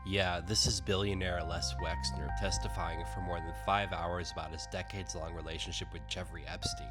Yeah, this is billionaire Les Wexner testifying for more than 5 hours about his decades-long relationship with Jeffrey Epstein.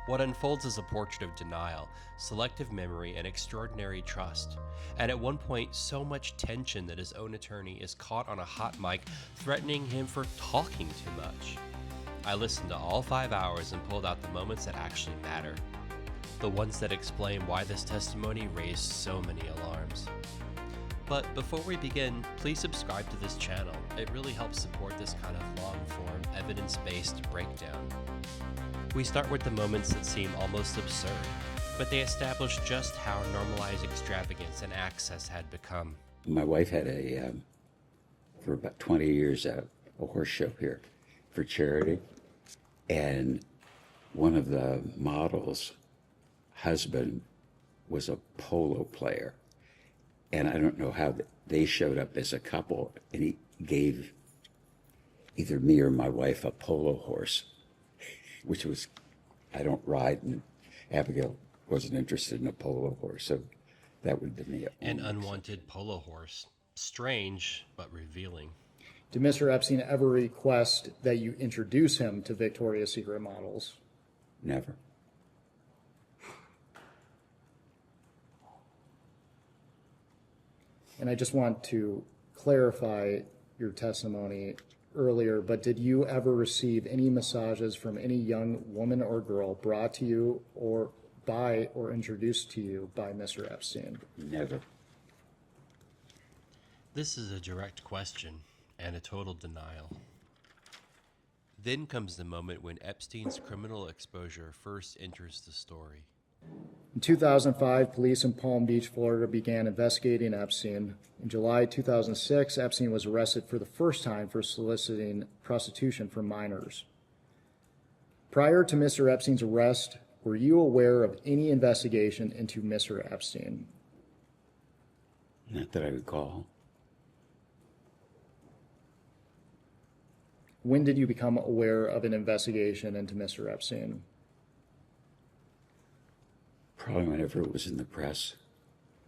What unfolds is a portrait of denial, selective memory, and extraordinary trust. And at one point, so much tension that his own attorney is caught on a hot mic threatening him for talking too much. I listened to all 5 hours and pulled out the moments that actually matter. The ones that explain why this testimony raised so many alarms. But before we begin, please subscribe to this channel. It really helps support this kind of long-form, evidence-based breakdown. We start with the moments that seem almost absurd, but they establish just how normalized extravagance and access had become. My wife had for about 20 years, a horse show here for charity. And one of the models' husband was a polo player. And I don't know how they showed up as a couple, and he gave either me or my wife a polo horse, which was, I don't ride, and Abigail wasn't interested in a polo horse, so that would have been the An unwanted polo horse. Strange, but revealing. Did Mr. Epstein ever request that you introduce him to Victoria's Secret models? Never. And I just want to clarify your testimony earlier, but did you ever receive any massages from any young woman or girl brought to you or introduced to you by Mr. Epstein? Never. This is a direct question and a total denial. Then comes the moment when Epstein's criminal exposure first enters the story. In 2005, police in Palm Beach, Florida began investigating Epstein. In July 2006, Epstein was arrested for the first time for soliciting prostitution from minors. Prior to Mr. Epstein's arrest, were you aware of any investigation into Mr. Epstein? Not that I recall. When did you become aware of an investigation into Mr. Epstein? Probably whenever it was in the press.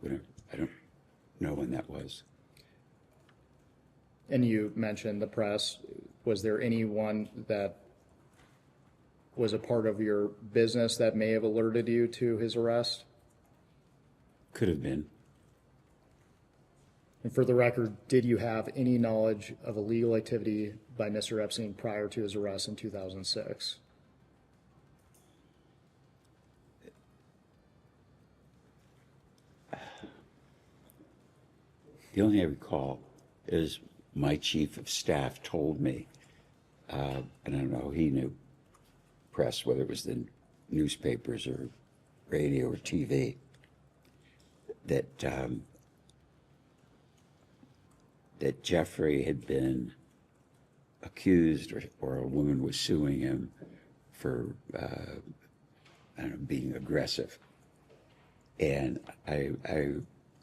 I don't know when that was. And you mentioned the press. Was there anyone that was a part of your business that may have alerted you to his arrest? Could have been. And for the record, did you have any knowledge of illegal activity by Mr. Epstein prior to his arrest in 2006? The only thing I recall is my chief of staff told me, and I don't know, he knew press, whether it was the newspapers or radio or TV, that that Jeffrey had been accused, or a woman was suing him for, I don't know, being aggressive. And I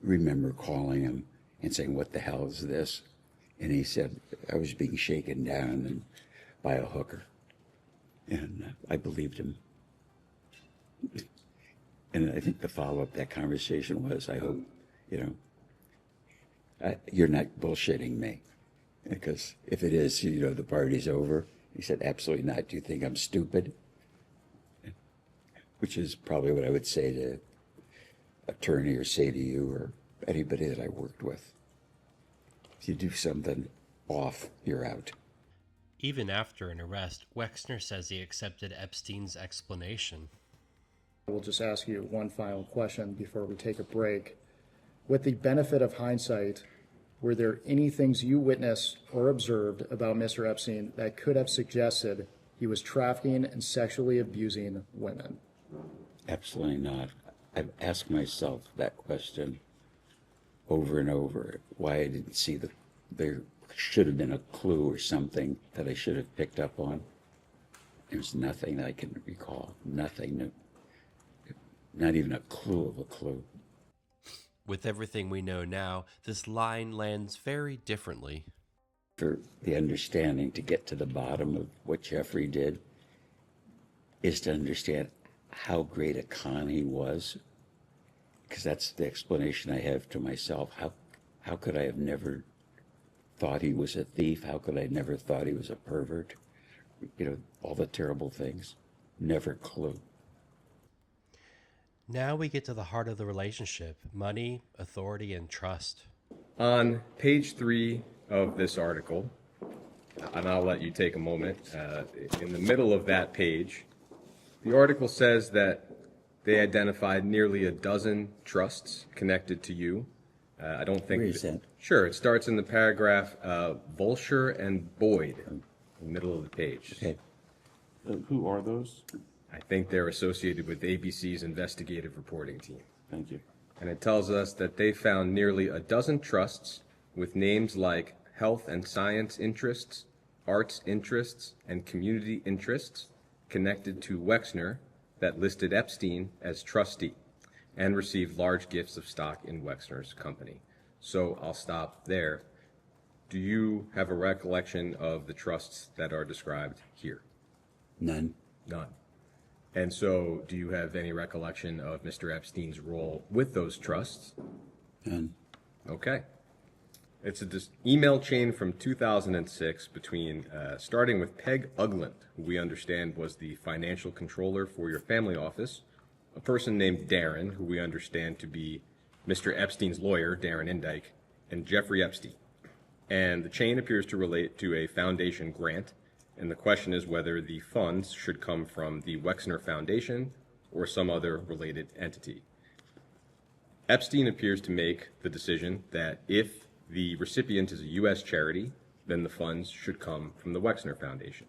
remember calling him and saying, "What the hell is this?" And he said, "I was being shaken down by a hooker." And I believed him. And I think the follow-up to that conversation was, I hope, you're not bullshitting me. Because if it is, the party's over. He said, "Absolutely not. Do you think I'm stupid?" Which is probably what I would say to an attorney or say to you or anybody that I worked with. If you do something off, you're out. Even after an arrest, Wexner says he accepted Epstein's explanation. We'll just ask you one final question before we take a break. With the benefit of hindsight, were there any things you witnessed or observed about Mr. Epstein that could have suggested he was trafficking and sexually abusing women? Absolutely not. I've asked myself that question over and over, why I didn't see there should have been a clue or something that I should have picked up on. There's nothing I can recall. Nothing. Not even a clue of a clue. With everything we know now, this line lands very differently. For the understanding to get to the bottom of what Jeffrey did is to understand how great a con he was, because that's the explanation I have to myself. How could I have never thought he was a thief? How could I never thought he was a pervert? You know, all the terrible things. Never clue. Now we get to the heart of the relationship: money, authority, and trust. On page 3 of this article, and I'll let you take a moment, in the middle of that page, the article says that they identified nearly a dozen trusts connected to you. I don't think... Where is that? Sure, it starts in the paragraph Volsher and Boyd, in the middle of the page. Okay. Who are those? I think they're associated with ABC's investigative reporting team. Thank you. And it tells us that they found nearly a dozen trusts with names like health and science interests, arts interests, and community interests connected to Wexner that listed Epstein as trustee and received large gifts of stock in Wexner's company. So I'll stop there. Do you have a recollection of the trusts that are described here? None. None. And so do you have any recollection of Mr. Epstein's role with those trusts? None. Okay. It's an email chain from 2006 between, starting with Peg Ugland, who we understand was the financial controller for your family office, a person named Darren, who we understand to be Mr. Epstein's lawyer, Darren Indyke, and Jeffrey Epstein. And the chain appears to relate to a foundation grant, and the question is whether the funds should come from the Wexner Foundation or some other related entity. Epstein appears to make the decision that if the recipient is a U.S. charity, then the funds should come from the Wexner Foundation.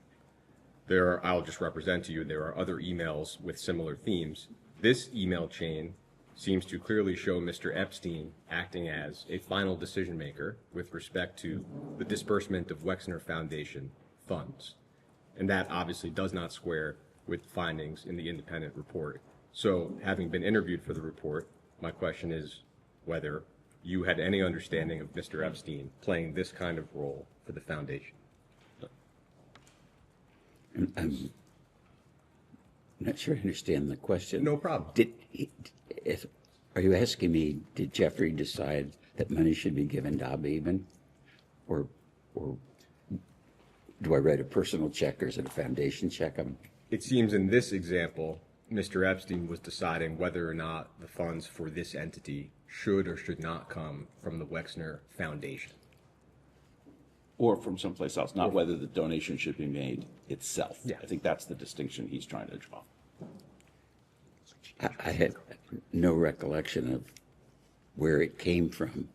I'll just represent to you, there are other emails with similar themes. This email chain seems to clearly show Mr. Epstein acting as a final decision maker with respect to the disbursement of Wexner Foundation funds. And that obviously does not square with findings in the independent report. So, having been interviewed for the report, my question is whether you had any understanding of Mr. Epstein playing this kind of role for the foundation. I'm not sure I understand the question. No problem. Are you asking me, did Jeffrey decide that money should be given to Abba Eben? Or do I write a personal check or is it a foundation check? It seems in this example, Mr. Epstein was deciding whether or not the funds for this entity should or should not come from the Wexner Foundation. Or from someplace else, not whether the donation should be made itself. Yeah. I think that's the distinction he's trying to draw. I had no recollection of where it came from.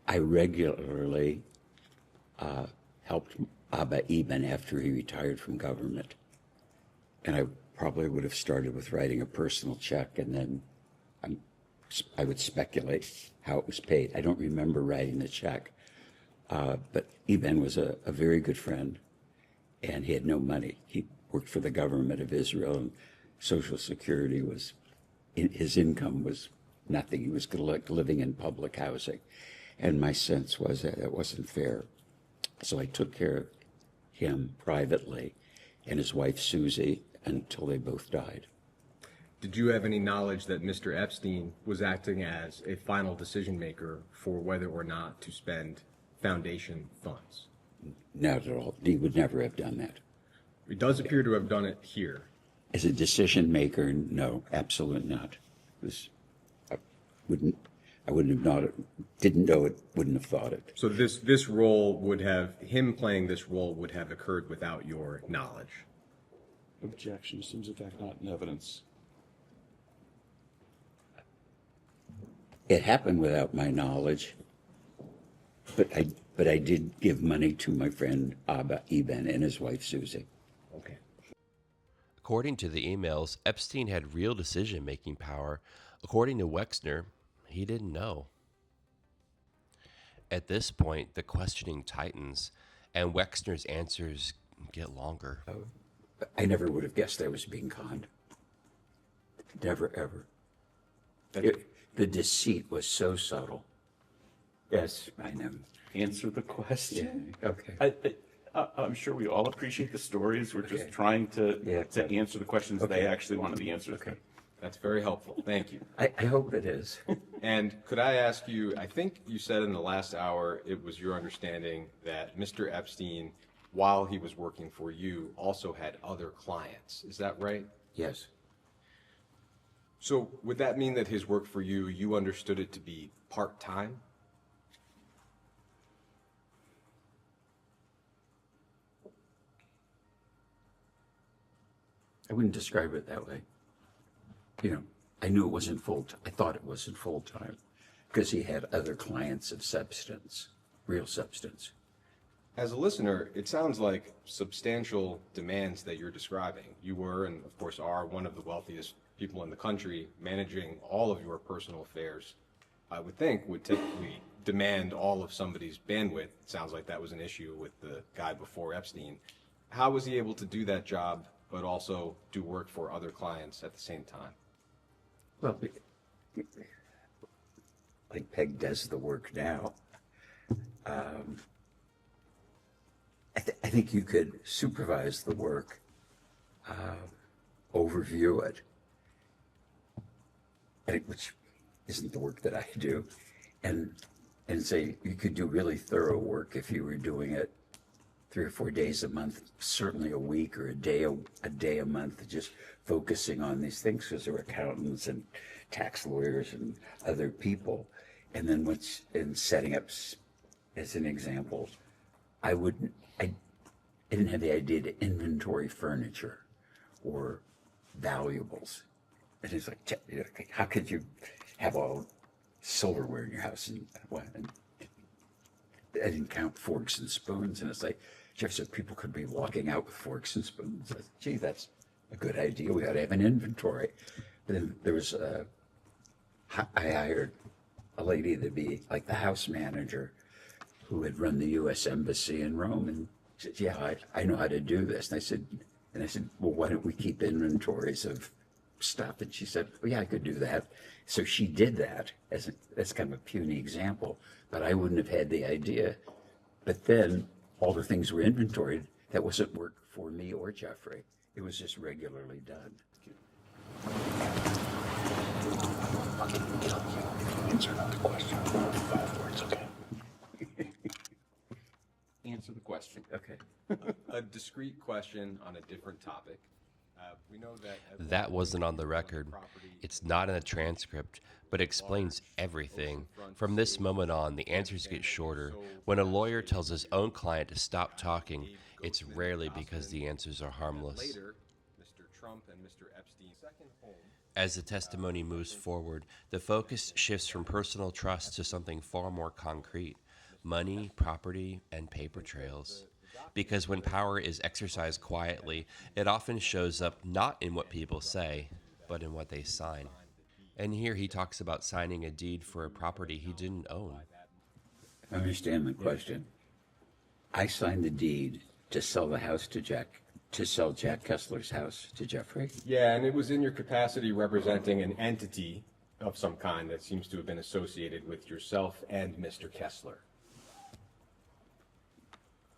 I regularly helped Abba Eben after he retired from government. And I probably would have started with writing a personal check, and then I would speculate how it was paid. I don't remember writing the check. But Eben was a very good friend, and he had no money. He worked for the government of Israel, and Social Security was, his income was nothing. He was living in public housing. And my sense was that it wasn't fair. So I took care of him privately and his wife Susie until they both died. Did you have any knowledge that Mr. Epstein was acting as a final decision maker for whether or not to spend foundation funds? Not at all. He would never have done that. He does appear to have done it here. As a decision maker, no, absolutely not. I wouldn't have known it, didn't know it, wouldn't have thought it. So this role would have, him playing this role would have occurred without your knowledge. Objection seems in fact not in evidence. It happened without my knowledge, but I did give money to my friend Abba Eben and his wife Susie. Okay. According to the emails, Epstein had real decision-making power. According to Wexner, he didn't know. At this point, the questioning tightens, and Wexner's answers get longer. I never would have guessed I was being conned. Never, ever. The deceit was so subtle. Yes, I know. Answer the question. Yeah, okay. I'm sure we all appreciate the stories. We're just Okay. trying to Yeah. answer the questions Okay. they actually wanted the answers to. Okay. That's very helpful. Thank you. I hope it is. And could I ask you, I think you said in the last hour, it was your understanding that Mr. Epstein, while he was working for you, also had other clients. Is that right? Yes. So would that mean that his work for you, you understood it to be part-time? I wouldn't describe it that way. You know, I knew it wasn't I thought it wasn't full-time because he had other clients of substance, real substance. As a listener, it sounds like substantial demands that you're describing. You were, and of course are, one of the wealthiest people in the country, managing all of your personal affairs. I would think would typically demand all of somebody's bandwidth. It sounds like that was an issue with the guy before Epstein. How was he able to do that job, but also do work for other clients at the same time? Well, like Peg does the work now. I think you could supervise the work, overview it, which isn't the work that I do, and say you could do really thorough work if you were doing it 3 or 4 days a month, certainly a week or a day a month, just focusing on these things because there were accountants and tax lawyers and other people. And then once in setting up, as an example, I didn't have the idea to inventory furniture or valuables. And it's like, you know, how could you have all silverware in your house? And I didn't count forks and spoons. And it's like, Jeff said people could be walking out with forks and spoons. I said, gee, that's a good idea. We ought to have an inventory. But then there was, I hired a lady to be like the house manager who had run the U.S. Embassy in Rome. And she said, yeah, I know how to do this. And I said, well, why don't we keep inventories of stuff? And she said, well, yeah, I could do that. So she did that as kind of a puny example, but I wouldn't have had the idea. But then all the things were inventoried. That wasn't work for me or Jeffrey. It was just regularly done. Answer another question. 5 words, okay? Answer the question. Okay. A discrete question on a different topic. We know that That wasn't on the record. It's not in the transcript, but explains everything. From this moment on, the answers get shorter. When a lawyer tells his own client to stop talking, it's rarely because the answers are harmless. later, Mr. Trump and Mr. Epstein's second home. As the testimony moves forward, the focus shifts from personal trust to something far more concrete: money, property, and paper trails. Because when power is exercised quietly, it often shows up not in what people say, but in what they sign. And here he talks about signing a deed for a property he didn't own. I understand the question. I signed the deed to sell the house to sell Jack Kessler's house to Jeffrey. Yeah, and it was in your capacity representing an entity of some kind that seems to have been associated with yourself and Mr. Kessler.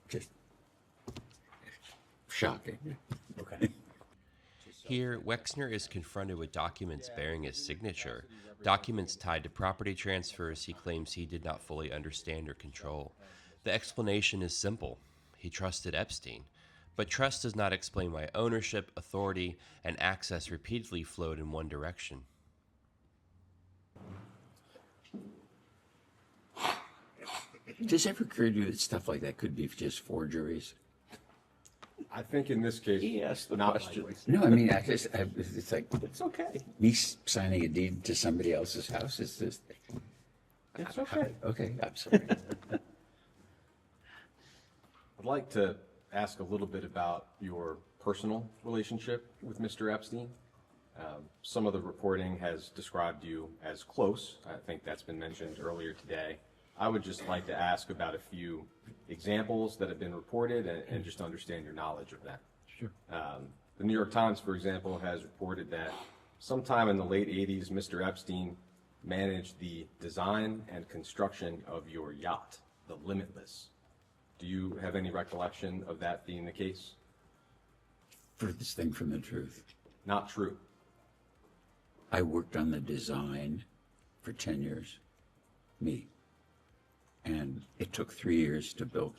Just shocking. Okay. Here, Wexner is confronted with documents bearing his signature, documents tied to property transfers he claims he did not fully understand or control. The explanation is simple. He trusted Epstein. But trust does not explain why ownership, authority, and access repeatedly flowed in one direction. Does it ever occur to you that stuff like that could be just forgeries? I think in this case, He asked the not question. likely. No, I mean, it's like It's okay. me signing a deed to somebody else's house. It's just, It's okay. okay, I'm sorry. I'd like to ask a little bit about your personal relationship with Mr. Epstein. Some of the reporting has described you as close. I think that's been mentioned earlier today. I would just like to ask about a few examples that have been reported and just understand your knowledge of them. Sure. The New York Times, for example, has reported that sometime in the late 80s, Mr. Epstein managed the design and construction of your yacht, the Limitless. Do you have any recollection of that being the case? Furthest thing from the truth. Not true. I worked on the design for 10 years, me. And it took 3 years to build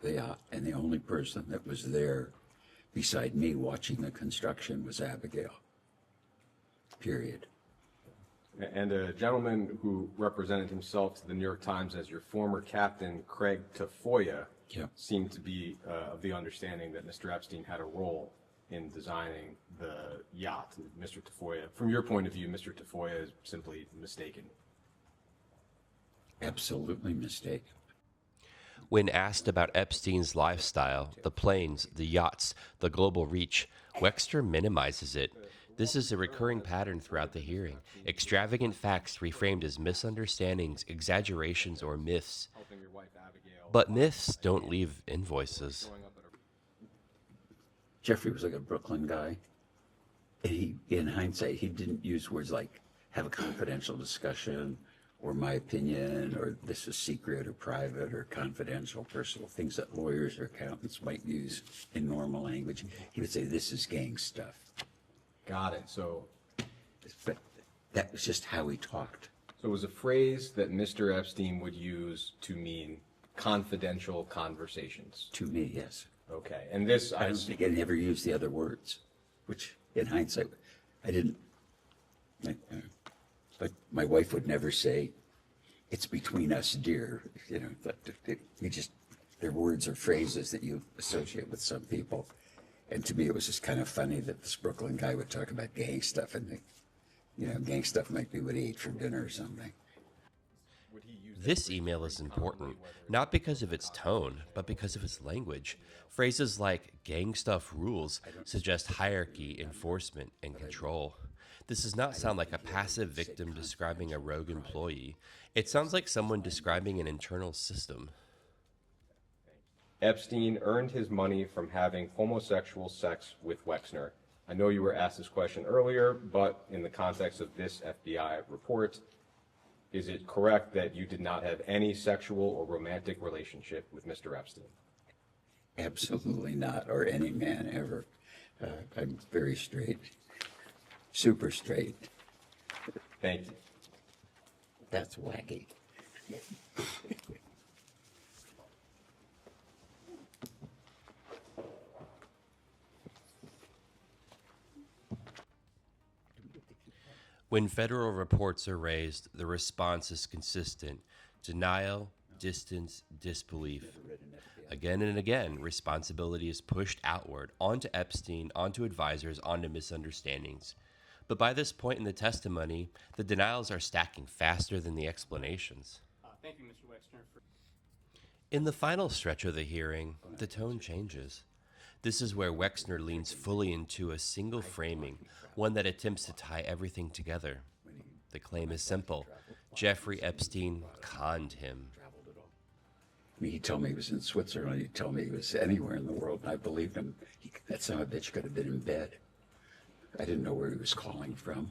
the yacht. And the only person that was there beside me watching the construction was Abigail. Period. And a gentleman who represented himself to the New York Times as your former captain, Craig Tafoya, seemed to be of the understanding that Mr. Epstein had a role in designing the yacht. Mr. Tafoya, from your point of view, Mr. Tafoya is simply mistaken. Absolutely mistaken. When asked about Epstein's lifestyle, the planes, the yachts, the global reach, Wexner minimizes it. This is a recurring pattern throughout the hearing. Extravagant facts reframed as misunderstandings, exaggerations, or myths. But myths don't leave invoices. Jeffrey was like a Brooklyn guy. And he, in hindsight, he didn't use words like have a confidential discussion or my opinion or this is secret or private or confidential, personal, things that lawyers or accountants might use in normal language. He would say, this is gang stuff. Got it. So But that was just how he talked. it was a phrase that Mr. Epstein would use to mean confidential conversations. To me, yes. Okay. And this, I don't think I never used the other words, which in hindsight, I didn't. Like my wife would never say, it's between us, dear. You know, you just, they're words or phrases that you associate with some people. And to me, it was just kind of funny that this Brooklyn guy would talk about gang stuff and, gang stuff might be what he ate for dinner or something. This email is important, not because of its tone, but because of its language. Phrases like gang stuff rules suggest hierarchy, enforcement, and control. This does not sound like a passive victim describing a rogue employee. It sounds like someone describing an internal system. Epstein earned his money from having homosexual sex with Wexner. I know you were asked this question earlier, but in the context of this FBI report, is it correct that you did not have any sexual or romantic relationship with Mr. Epstein? Absolutely not, or any man ever. I'm very straight, super straight. Thank you. That's wacky. When federal reports are raised, the response is consistent: denial, distance, disbelief. Again and again, responsibility is pushed outward, onto Epstein, onto advisors, onto misunderstandings. But by this point in the testimony, the denials are stacking faster than the explanations. Thank you, Mr. Wexner. In the final stretch of the hearing, the tone changes. This is where Wexner leans fully into a single framing, one that attempts to tie everything together. The claim is simple: Jeffrey Epstein conned him. He told me he was in Switzerland. He told me he was anywhere in the world, and I believed him. That son of a bitch could have been in bed. I didn't know where he was calling from.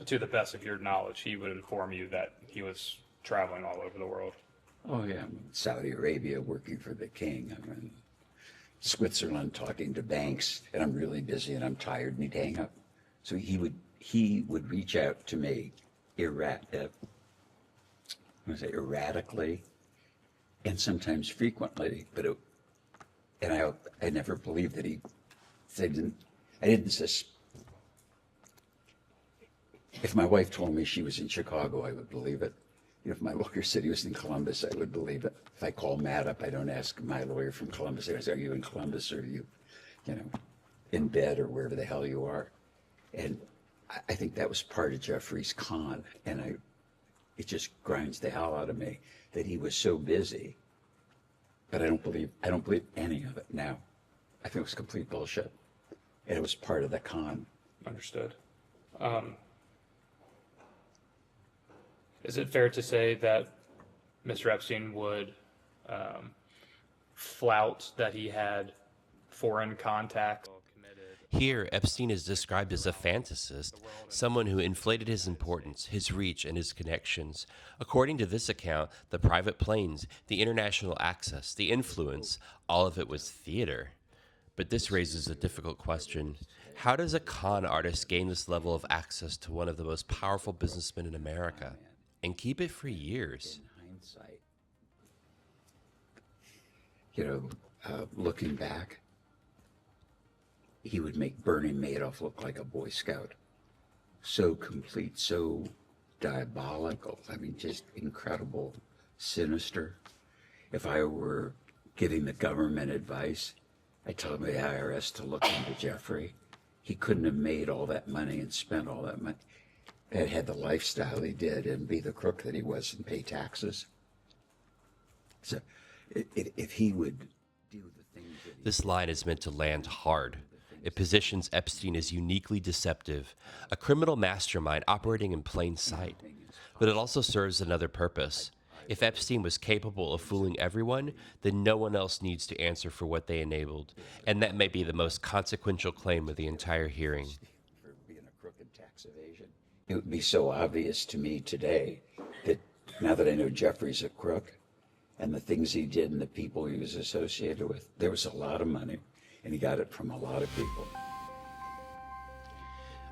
To the best of your knowledge, he would inform you that he was traveling all over the world. Oh, yeah, I'm in Saudi Arabia working for the king. I'm in Switzerland talking to banks, and I'm really busy and I'm tired, and he'd hang up. So he would reach out to me erratically and sometimes frequently, but I never believed that he said, I didn't say, if my wife told me she was in Chicago, I would believe it. If my lawyer said he was in Columbus, I would believe it. If I call Matt up, I don't ask my lawyer from Columbus. I say, are you in Columbus, or are you, in bed, or wherever the hell you are? And I think that was part of Jeffrey's con. And it just grinds the hell out of me that he was so busy. But I don't believe any of it now. I think it was complete bullshit. And it was part of the con. Understood. Is it fair to say that Mr. Epstein would flout that he had foreign contacts? Here, Epstein is described as a fantasist, someone who inflated his importance, his reach, and his connections. According to this account, the private planes, the international access, the influence, all of it was theater. But this raises a difficult question. How does a con artist gain this level of access to one of the most powerful businessmen in America and keep it for years? Hindsight, looking back, he would make Bernie Madoff look like a Boy Scout. So complete, so diabolical. I mean, just incredible, sinister. If I were giving the government advice, I'd tell the IRS to look into Jeffrey. He couldn't have made all that money and spent all that money, had the lifestyle he did, and be the crook that he was and pay taxes. So if he would do the things that This line is meant to land hard. It positions Epstein as uniquely deceptive, a criminal mastermind operating in plain sight. But it also serves another purpose. If Epstein was capable of fooling everyone, then no one else needs to answer for what they enabled. And that may be the most consequential claim of the entire hearing. for being a crook in tax evasion. It would be so obvious to me today that now that I know Jeffrey's a crook and the things he did and the people he was associated with, there was a lot of money, and he got it from a lot of people.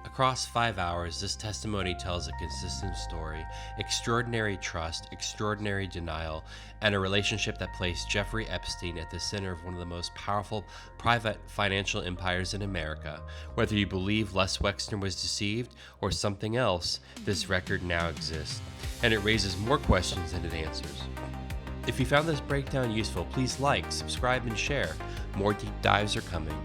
Across 5 hours, this testimony tells a consistent story, extraordinary trust, extraordinary denial, and a relationship that placed Jeffrey Epstein at the center of one of the most powerful private financial empires in America. Whether you believe Les Wexner was deceived or something else, this record now exists, and it raises more questions than it answers. If you found this breakdown useful, please like, subscribe, and share. More deep dives are coming.